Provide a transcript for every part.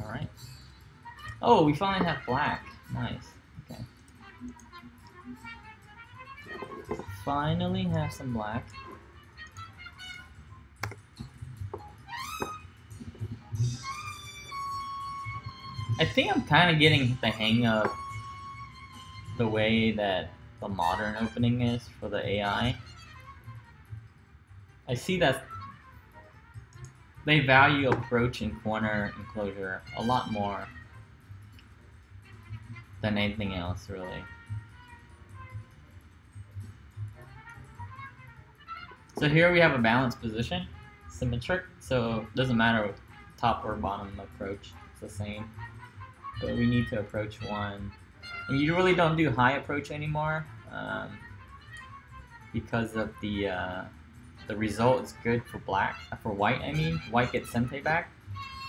Alright. Oh, we finally have black. Nice. Okay. Finally have some black. I think I'm kind of getting the hang of the way that the modern opening is for the AI. I see that they value approach and corner enclosure a lot more than anything else, really. So here we have a balanced position, symmetric, so it doesn't matter top or bottom approach, it's the same. But we need to approach one. And you really don't do high approach anymore because of the result is good for black, for white I mean. White gets sente back,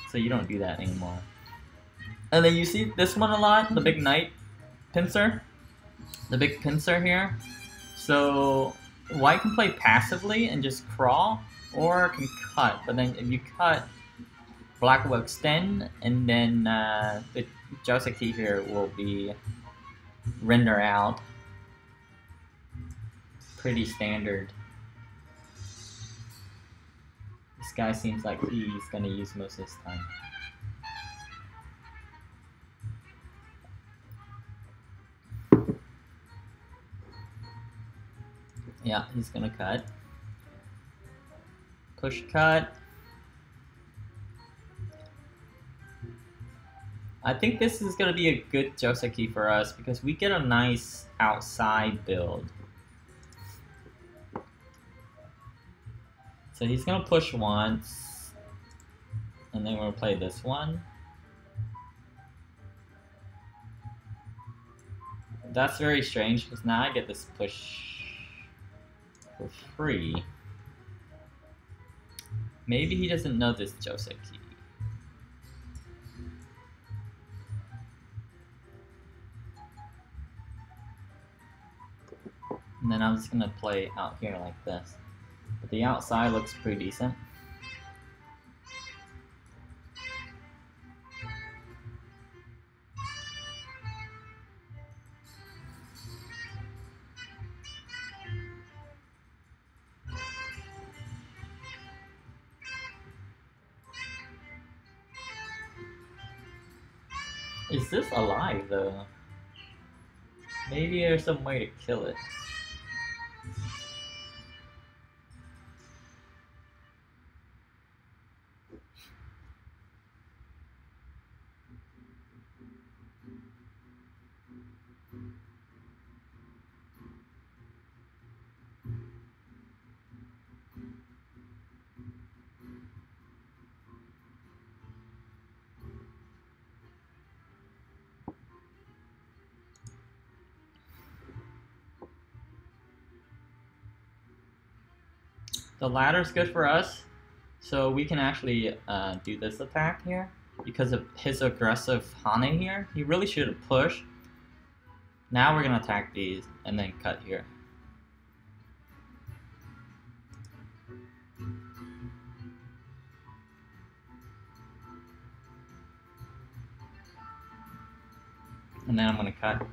so you don't do that anymore. And then you see this one a lot, the big knight pincer. The big pincer here. So white can play passively and just crawl, or can cut. But then if you cut, black will extend, and then the Joseph key here will be render out. Pretty standard. This guy seems like he's gonna use most of his time. Yeah, he's gonna cut. Push cut. I think this is gonna be a good Joseki for us because we get a nice outside build. So he's gonna push once, and then we're gonna play this one. That's very strange because now I get this push for free. Maybe he doesn't know this Joseki. And then I'm just gonna play out here like this. But the outside looks pretty decent. Is this alive though? Maybe there's some way to kill it. The ladder's good for us, so we can actually do this attack here because of his aggressive Hane here. He really should have pushed. Now we're gonna attack these and then cut here. And then I'm gonna cut.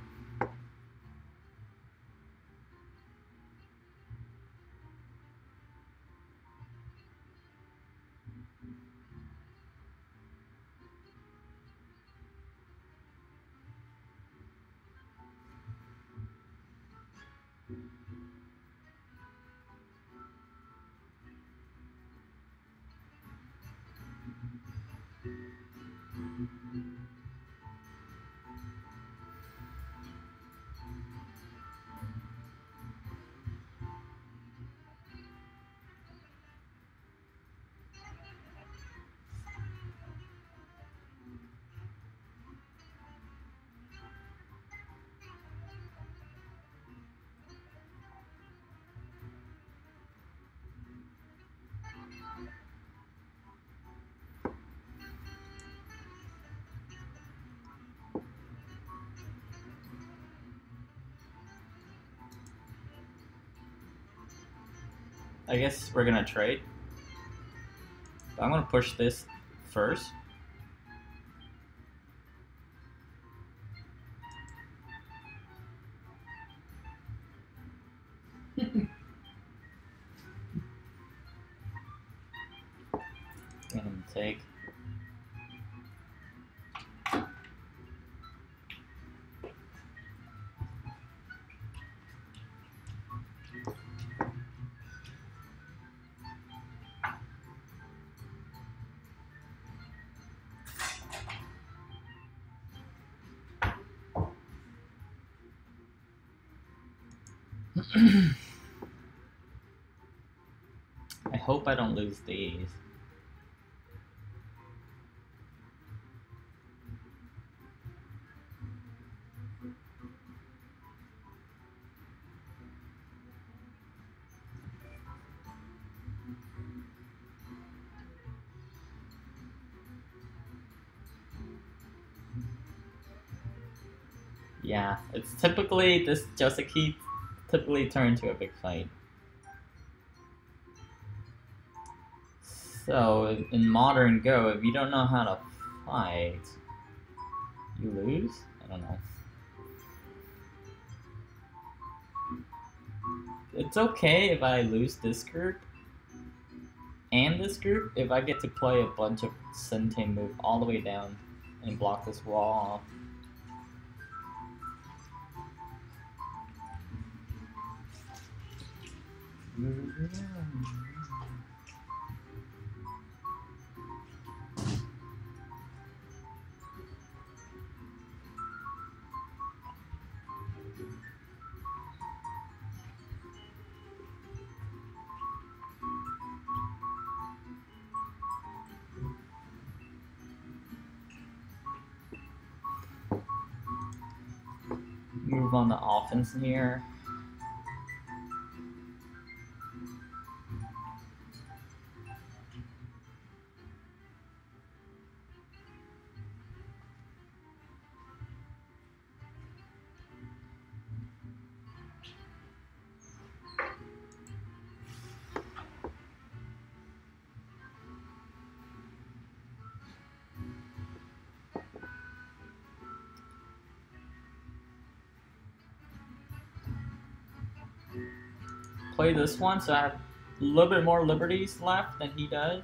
I guess we're gonna trade. But I'm gonna push this first. And take. I hope I don't lose these. Yeah, it's typically, this Joseki typically turn into a big fight. So, in modern Go, if you don't know how to fight, you lose? I don't know. It's okay if I lose this group and this group if I get to play a bunch of Sente move all the way down and block this wall off. Move on the offense here. Play this one so I have a little bit more liberties left than he does.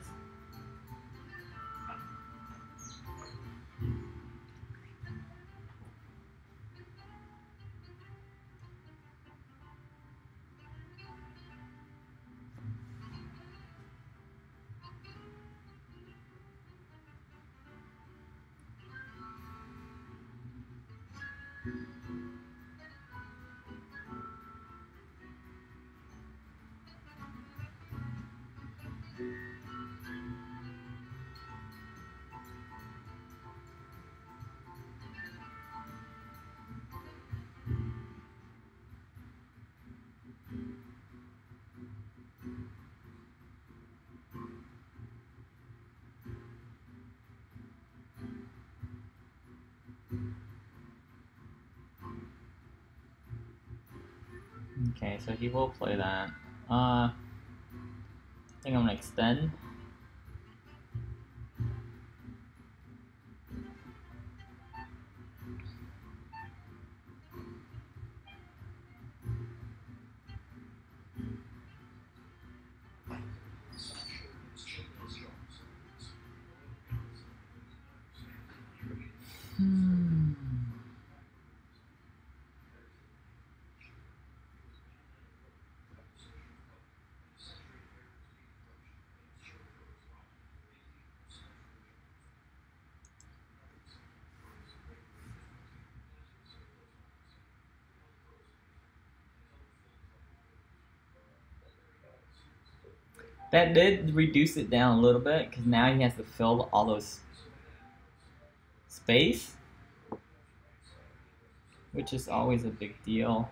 Okay, so he will play that. I think I'm gonna extend. That did reduce it down a little bit because now he has to fill all those space, which is always a big deal.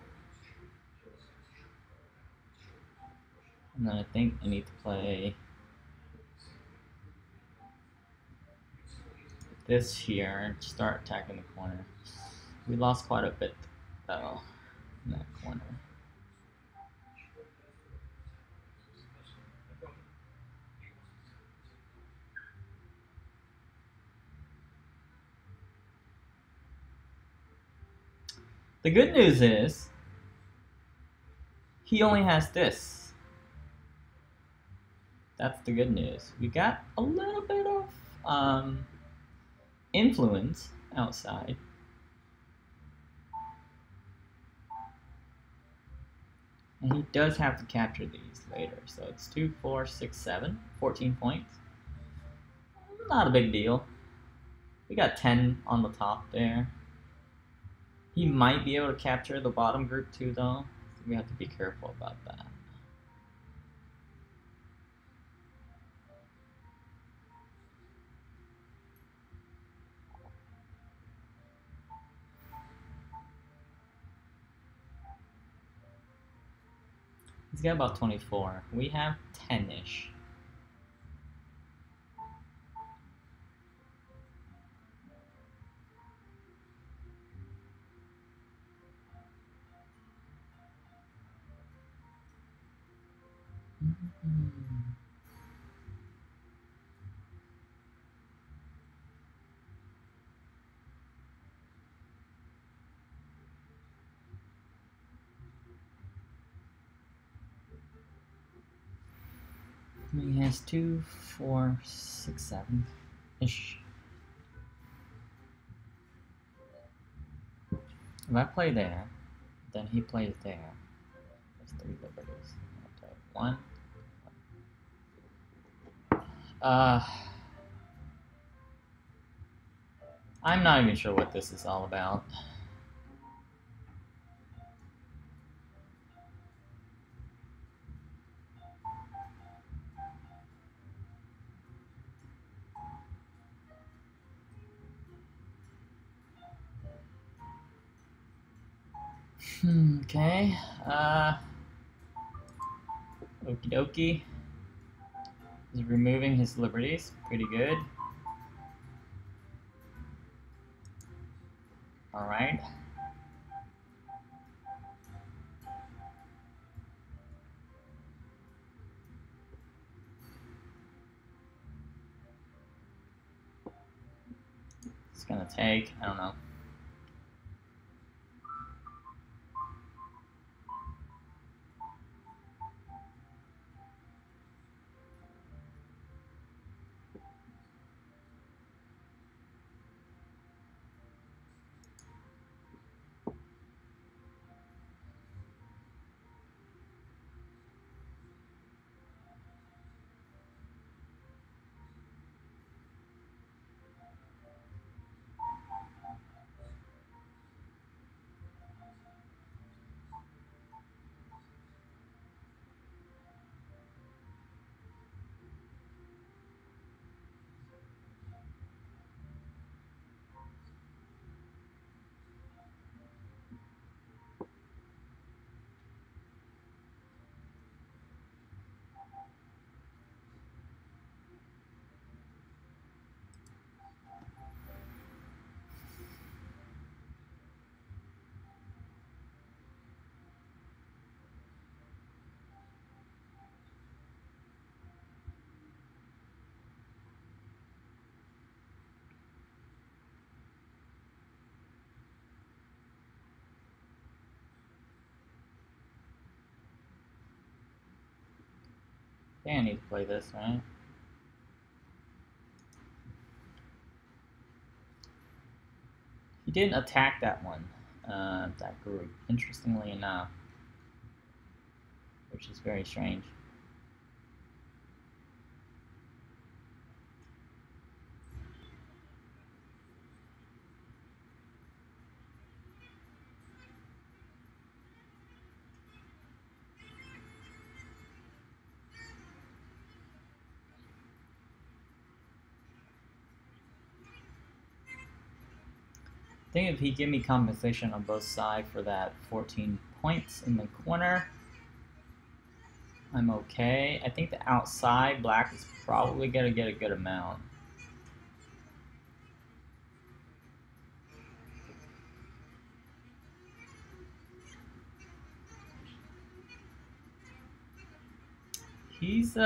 And then I think I need to play this here and start attacking the corner. We lost quite a bit though in that corner. The good news is He only has this. That's the good news. We got a little bit of influence outside. And he does have to capture these later. So it's 2, 4, 6, 7, 14 points. Not a big deal. We got 10 on the top there. He might be able to capture the bottom group too, though. So we have to be careful about that. He's got about 24. We have 10-ish. He has 2, 4, 6, 7-ish. If I play there, then he plays there. There's 3 liberties. Okay, 1. I'm not even sure what this is all about. Okay. Okie dokie. He's removing his liberties. Pretty good. Alright. It's gonna take, I don't know. I think I need to play this, right? He didn't attack that one, that group, interestingly enough, which is very strange. I think if he give me compensation on both sides for that 14 points in the corner, I'm okay. I think the outside black is probably gonna get a good amount. He's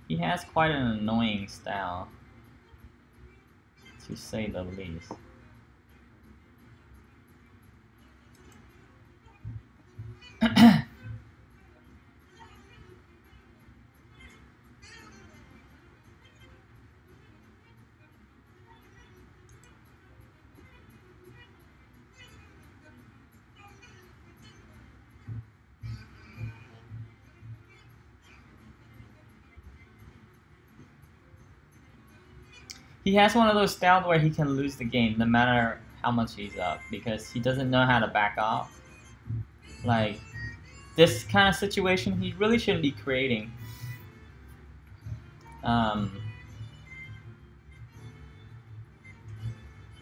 he has quite an annoying style. to say the least. He has one of those styles where he can lose the game no matter how much he's up because he doesn't know how to back off. Like, this kind of situation he really shouldn't be creating.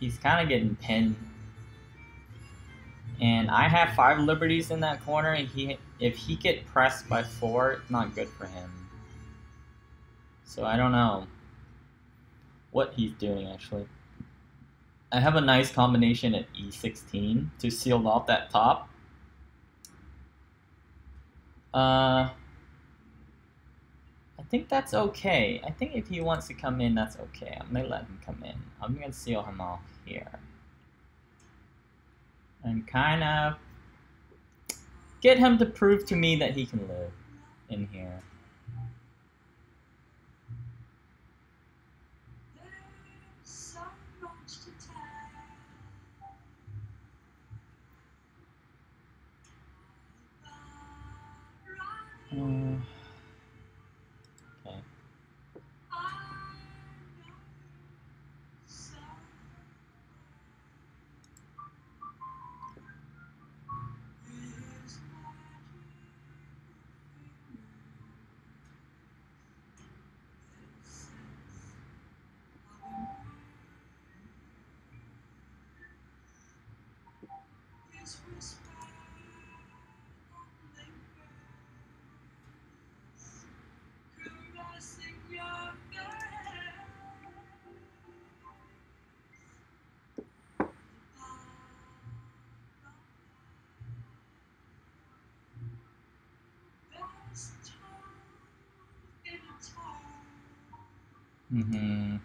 He's kind of getting pinned. And I have 5 liberties in that corner, and if he get pressed by 4, it's not good for him. So I don't know what he's doing, actually. I have a nice combination at E16 to seal off that top. I think that's okay. I think if he wants to come in, that's okay. I'm gonna let him come in. I'm gonna seal him off here. And kind of get him to prove to me that he can live in here. Okay. Mm-hmm.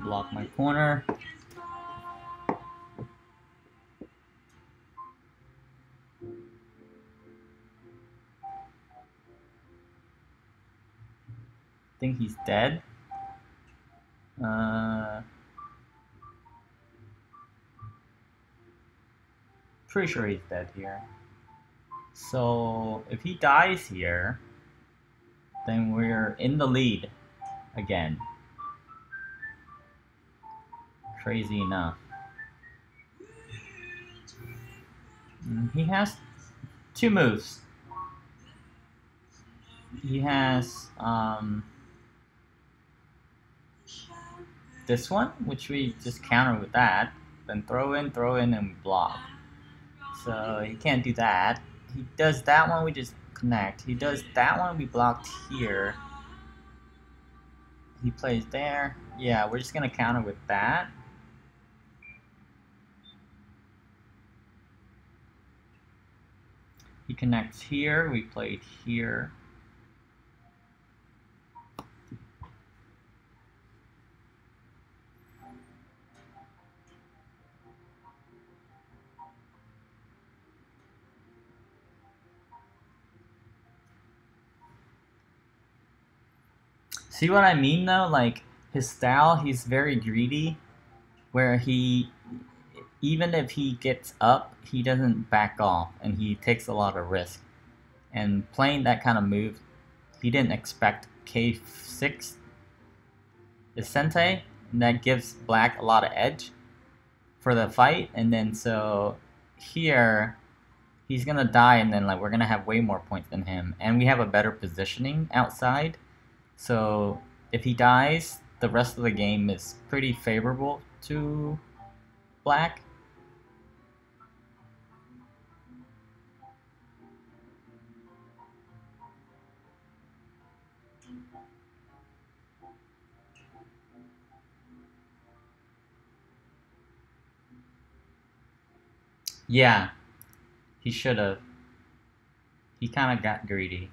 Block my corner. Think he's dead. Pretty sure he's dead here. So if he dies here, then we're in the lead again. Crazy enough. He has 2 moves. He has this one, which we just counter with that, then throw in, and we block. So he can't do that. He does that one, we just connect. He does that one, we blocked here. He plays there. Yeah, we're just gonna counter with that. He connects here, we played here. See what I mean though? Like, his style, he's very greedy, where he, even if he gets up, he doesn't back off, and he takes a lot of risk. And playing that kind of move, he didn't expect K6 is Sente, and that gives black a lot of edge for the fight, and then so here, he's gonna die, and then like we're gonna have way more points than him, and we have a better positioning outside. So if he dies, the rest of the game is pretty favorable to black. Yeah, he should have. He kind of got greedy.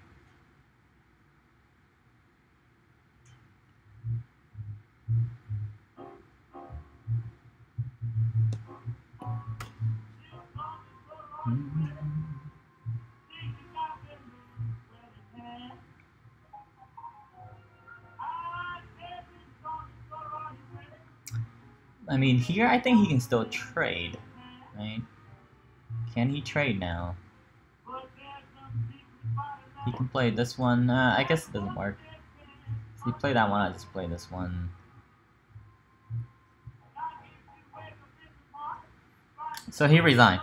I mean, here I think he can still trade, right? Can he trade now? He can play this one. I guess it doesn't work. If he play that one, I just play this one. So he resigned.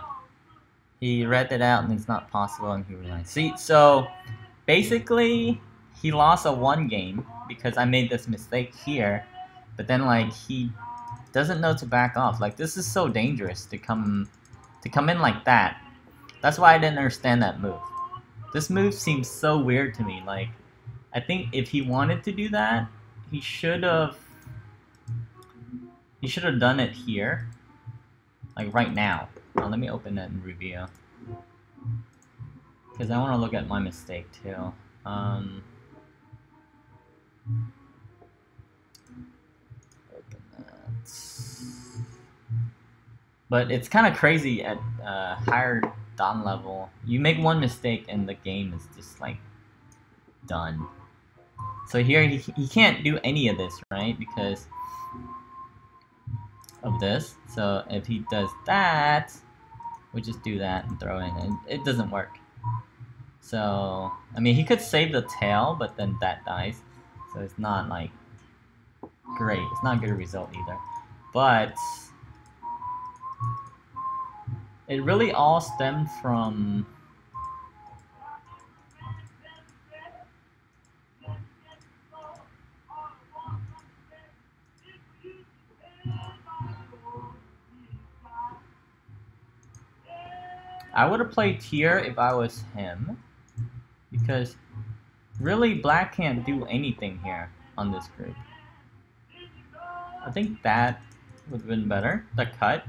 He read it out and it's not possible and he resigned. See, so basically he lost a 1 game because I made this mistake here, but then like he doesn't know to back off. Like this is so dangerous to come in like that. That's why I didn't understand that move. This move seems so weird to me. Like I think if he wanted to do that, he should have done it here. Like right now. Let me open it and review. Because I want to look at my mistake too. Open that. But it's kind of crazy at higher dawn level. You make one mistake and the game is just like done. So here he can't do any of this, right? Because of this. So if he does that, we just do that and throw in, and it doesn't work. So I mean, he could save the tail, but then that dies. So it's not like great. It's not a good result either. But it really all stemmed from I would have played here if I was him, because really black can't do anything here on this group. I think that would have been better, the cut.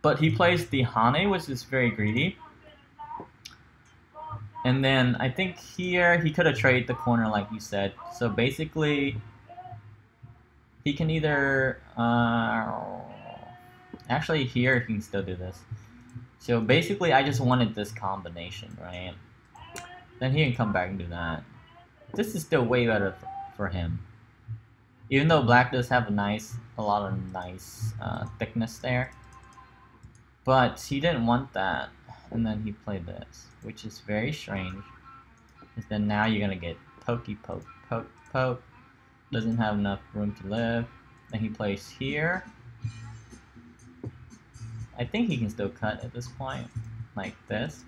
But he plays the Hane, which is very greedy. And then I think here he could have traded the corner like you said. So basically he can either actually here he can still do this. So basically I just wanted this combination, right? Then he can come back and do that. This is still way better for him. Even though black does have a lot of nice thickness there. But he didn't want that. And then he played this, which is very strange. Because then now you're gonna get pokey poke, poke, poke. Doesn't have enough room to live. Then he plays here. I think he can still cut at this point, like this.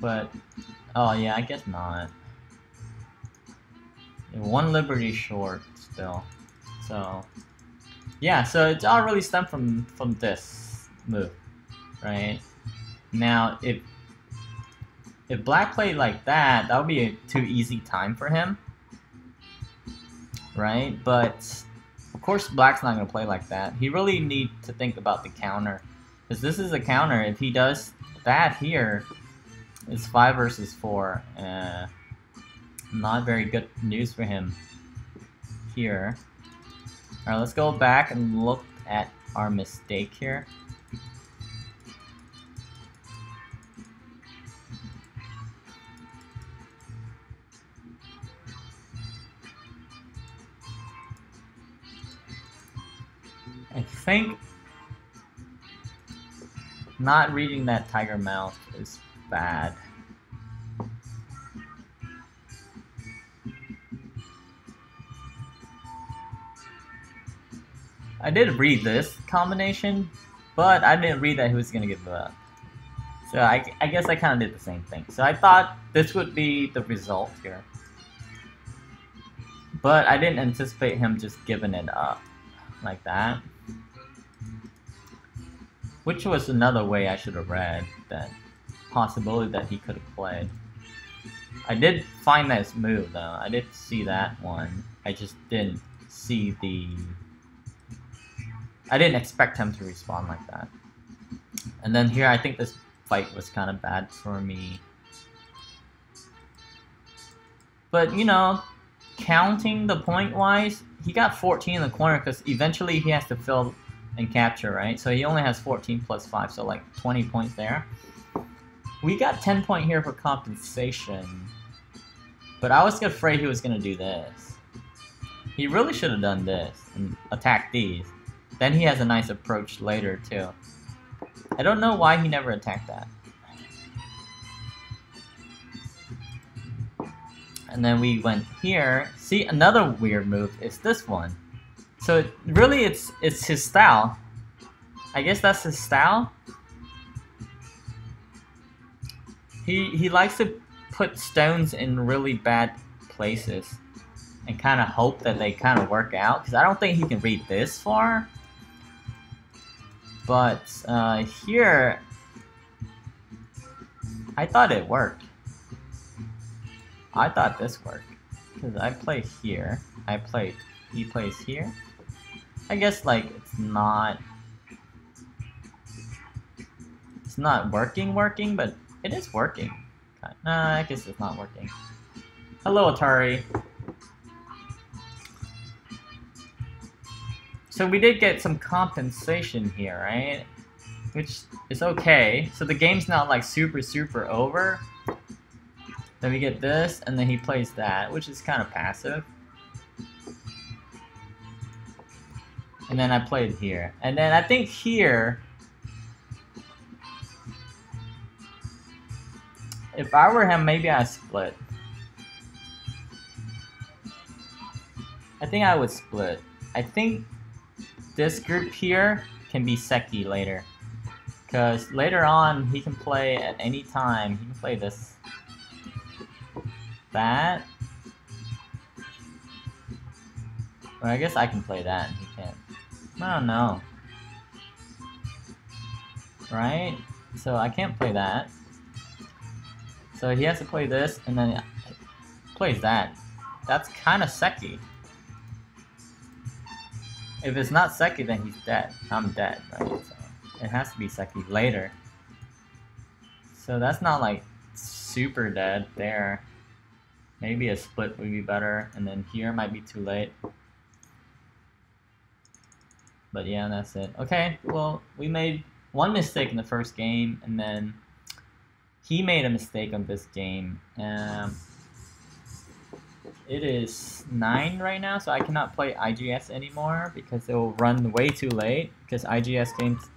But, oh yeah, I guess not. One liberty short still. So, yeah, so it's all really stemmed from this move, right? Now, if black played like that, that would be a too easy time for him, right? But of course, black's not going to play like that. He really needs to think about the counter. Because this is a counter. If he does that here, it's 5 versus 4. Not very good news for him here. Alright, let's go back and look at our mistake here. I think not reading that tiger mouth is bad. I did read this combination, but I didn't read that he was going to give it up. So I guess I kind of did the same thing. So I thought this would be the result here. But I didn't anticipate him just giving it up like that. Which was another way I should have read that possibility that he could have played. I did find this move though. I did see that one. I just didn't see the... I didn't expect him to respond like that. And then here, I think this fight was kind of bad for me. But, you know, counting the point-wise, he got 14 in the corner because eventually he has to fill and capture, right? So he only has 14 plus 5, so like 20 points there. We got 10 point here for compensation. But I was afraid he was going to do this. He really should have done this and attacked these. Then he has a nice approach later, too. I don't know why he never attacked that. And then we went here. See, another weird move is this one. So really, it's his style. I guess that's his style. He likes to put stones in really bad places and kind of hope that they kind of work out. Because I don't think he can read this far. But here, I thought it worked. I thought this worked. Because I play here. He plays here. I guess like it's not working, but it is working. Nah, I guess it's not working. Hello, Atari. So we did get some compensation here, right? Which is okay. So the game's not like super over. Then we get this, and then he plays that, which is kind of passive. And then I played here. And then I think here, if I were him, maybe I split. I think I would split. I think this group here can be Seki later. Because later on, he can play at any time. He can play this. That. Well, I guess I can play that and he can't. I don't know. Right? So I can't play that. So he has to play this and then plays that. That's kind of Seki. If it's not Seki, then he's dead. I'm dead, right? So it has to be Seki later. So that's not like super dead there. Maybe a split would be better, and then here might be too late. But yeah, that's it. Okay, well, we made one mistake in the first game, and then he made a mistake on this game. It is 9 right now, so I cannot play IGS anymore because it will run way too late, because IGS games